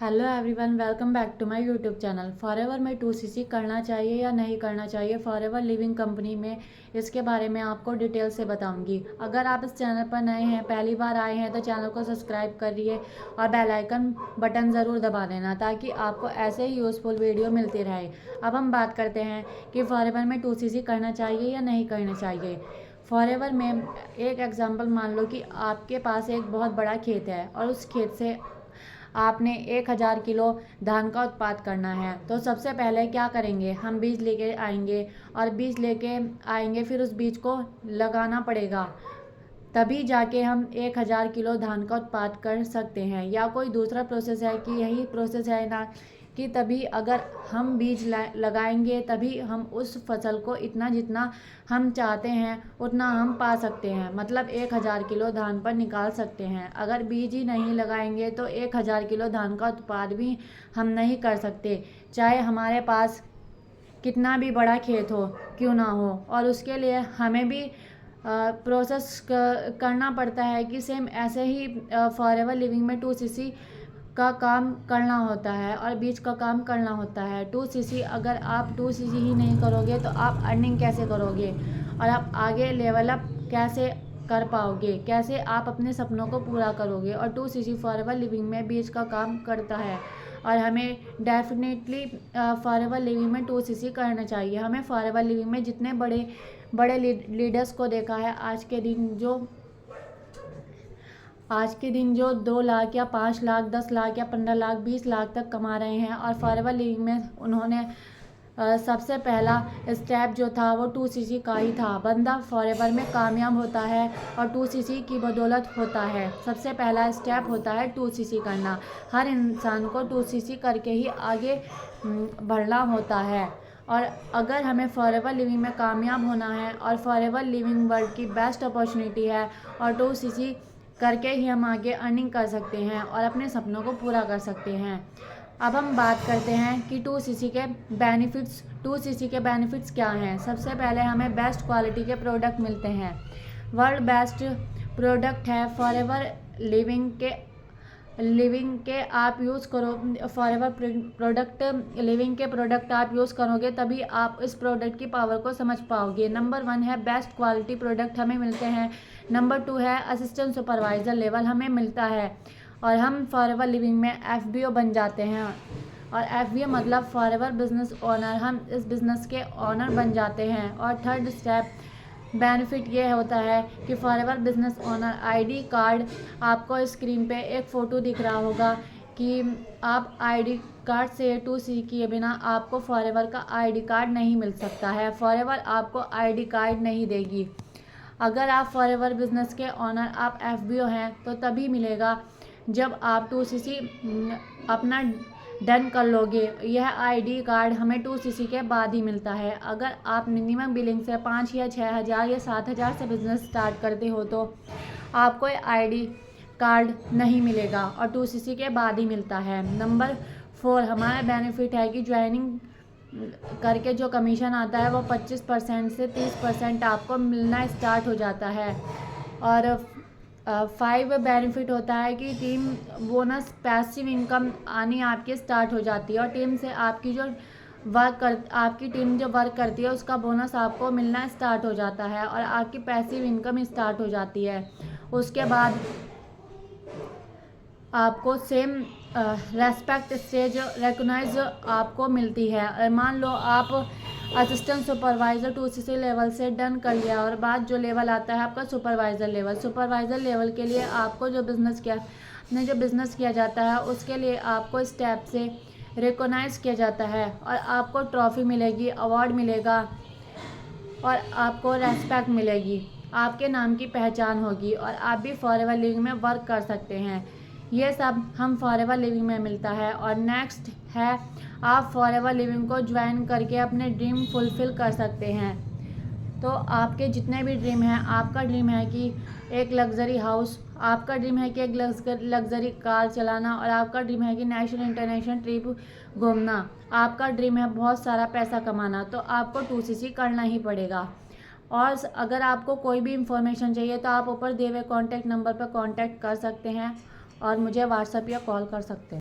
Hello everyone, welcome back to my YouTube channel. Forever में 2cc करना चाहिए या नहीं करना चाहिए फॉरएवर लिविंग कंपनी में, इसके बारे में आपको डिटेल से बताऊंगी। अगर आप इस चैनल पर नए हैं, पहली बार आए हैं, तो चैनल को सब्सक्राइब करिए और बेल आइकन बटन ज़रूर दबा देना ताकि आपको ऐसे ही यूज़फुल वीडियो मिलती रहे। अब हम बात करते हैं कि फॉरएवर में 2cc करना चाहिए या नहीं करना चाहिए। फॉरएवर में एक एग्जाम्पल मान लो कि आपके पास एक बहुत बड़ा खेत है और उस खेत से आपने 1000 किलो धान का उत्पाद करना है। तो सबसे पहले क्या करेंगे, हम बीज लेके आएंगे और बीज लेके आएंगे, फिर उस बीज को लगाना पड़ेगा, तभी जाके हम 1000 किलो धान का उत्पाद कर सकते हैं। या कोई दूसरा प्रोसेस है कि यही प्रोसेस है ना, कि तभी अगर हम बीज लगाएंगे तभी हम उस फसल को इतना जितना हम चाहते हैं उतना हम पा सकते हैं, मतलब 1000 किलो धान पर निकाल सकते हैं। अगर बीज ही नहीं लगाएंगे तो 1000 किलो धान का उत्पाद भी हम नहीं कर सकते, चाहे हमारे पास कितना भी बड़ा खेत हो क्यों ना हो। और उसके लिए हमें भी प्रोसेस करना पड़ता है कि सेम ऐसे ही फॉरएवर लिविंग में 2cc का काम करना होता है और बीज का काम करना होता है। 2cc अगर आप 2cc ही नहीं करोगे तो आप अर्निंग कैसे करोगे और आप आगे लेवल अप कैसे कर पाओगे, कैसे आप अपने सपनों को पूरा करोगे। और 2cc फॉरएवर लिविंग में बीज का काम करता है और हमें डेफिनेटली फॉरएवर लिविंग में 2cc करना चाहिए। हमें फॉरएवर लिविंग में जितने बड़े बड़े लीडर्स को देखा है आज के दिन जो 2 लाख या 5 लाख, 10 लाख या 15 लाख, 20 लाख तक कमा रहे हैं। और फॉरएवर लिविंग में उन्होंने सबसे पहला स्टेप जो था वो 2cc का ही था। बंदा फॉरएवर में कामयाब होता है और 2cc की बदौलत होता है। सबसे पहला स्टेप होता है 2cc करना। हर इंसान को 2cc करके ही आगे बढ़ना होता है। और अगर हमें फॉरएवर लिविंग में कामयाब होना है और फॉरएवर लिविंग वर्ल्ड की बेस्ट अपॉर्चुनिटी है और 2cc करके ही हम आगे अर्निंग कर सकते हैं और अपने सपनों को पूरा कर सकते हैं। अब हम बात करते हैं कि 2cc के बेनिफिट्स। 2cc के बेनिफिट्स क्या हैं। सबसे पहले हमें बेस्ट क्वालिटी के प्रोडक्ट मिलते हैं। वर्ल्ड बेस्ट प्रोडक्ट है फॉरएवर लिविंग के आप यूज़ करो। फॉरएवर लिविंग के प्रोडक्ट आप यूज़ करोगे तभी आप इस प्रोडक्ट की पावर को समझ पाओगे। नंबर 1 है बेस्ट क्वालिटी प्रोडक्ट हमें मिलते हैं। नंबर 2 है असिस्टेंट सुपरवाइज़र लेवल हमें मिलता है और हम फॉरएवर लिविंग में FBO बन जाते हैं। और FBO मतलब फॉरएवर बिजनेस ओनर, हम इस बिज़नेस के ओनर बन जाते हैं। और थर्ड स्टेप बेनिफिट ये होता है कि forever business owner ID card, आपको स्क्रीन पे एक फ़ोटो दिख रहा होगा कि आप ID कार्ड से 2cc किए बिना आपको फॉरएवर का ID कार्ड नहीं मिल सकता है। फॉरएवर आपको ID कार्ड नहीं देगी। अगर आप फॉरएवर बिजनेस के ओनर, आप FBO हैं, तो तभी मिलेगा जब आप 2cc अपना डन कर लोगे। यह ID कार्ड हमें 2cc के बाद ही मिलता है। अगर आप मिनिमम बिलिंग से 5 या 6000 या 7000 से बिजनेस स्टार्ट करते हो तो आपको ID कार्ड नहीं मिलेगा और 2cc के बाद ही मिलता है। नंबर 4 हमारा बेनिफिट है कि ज्वाइनिंग करके जो कमीशन आता है वो 25% से 30% आपको मिलना स्टार्ट हो जाता है। और 5 बेनिफिट होता है कि टीम बोनस, पैसिव इनकम आनी आपकी स्टार्ट हो जाती है और टीम से आपकी टीम जो वर्क करती है उसका बोनस आपको मिलना स्टार्ट हो जाता है और आपकी पैसिव इनकम स्टार्ट हो जाती है। उसके बाद आपको सेम रेस्पेक्ट स्टेज रिकॉग्नाइज आपको मिलती है। मान लो आप असिस्टेंट सुपरवाइज़र 2cc लेवल से डन कर लिया और बाद जो लेवल आता है आपका सुपरवाइज़र लेवल। सुपरवाइज़र लेवल के लिए आपको जो बिज़नेस किया जाता है उसके लिए आपको स्टेप से रिकॉग्नाइज किया जाता है और आपको ट्रॉफी मिलेगी, अवार्ड मिलेगा और आपको रेस्पेक्ट मिलेगी, आपके नाम की पहचान होगी और आप भी फॉरएवर लिविंग में वर्क कर सकते हैं। ये सब हम फॉरएवर लिविंग में मिलता है। और नेक्स्ट है आप फॉरएवर लिविंग को ज्वाइन करके अपने ड्रीम फुलफ़िल कर सकते हैं। तो आपके जितने भी ड्रीम हैं, आपका ड्रीम है कि एक लग्जरी हाउस, आपका ड्रीम है कि एक लग्जरी कार चलाना और आपका ड्रीम है कि नेशनल इंटरनेशनल ट्रिप घूमना, आपका ड्रीम है बहुत सारा पैसा कमाना, तो आपको 2cc करना ही पड़ेगा। और अगर आपको कोई भी इंफॉर्मेशन चाहिए तो आप ऊपर दिए हुए कॉन्टैक्ट नंबर पर कॉन्टैक्ट कर सकते हैं और मुझे व्हाट्सएप या कॉल कर सकते हैं।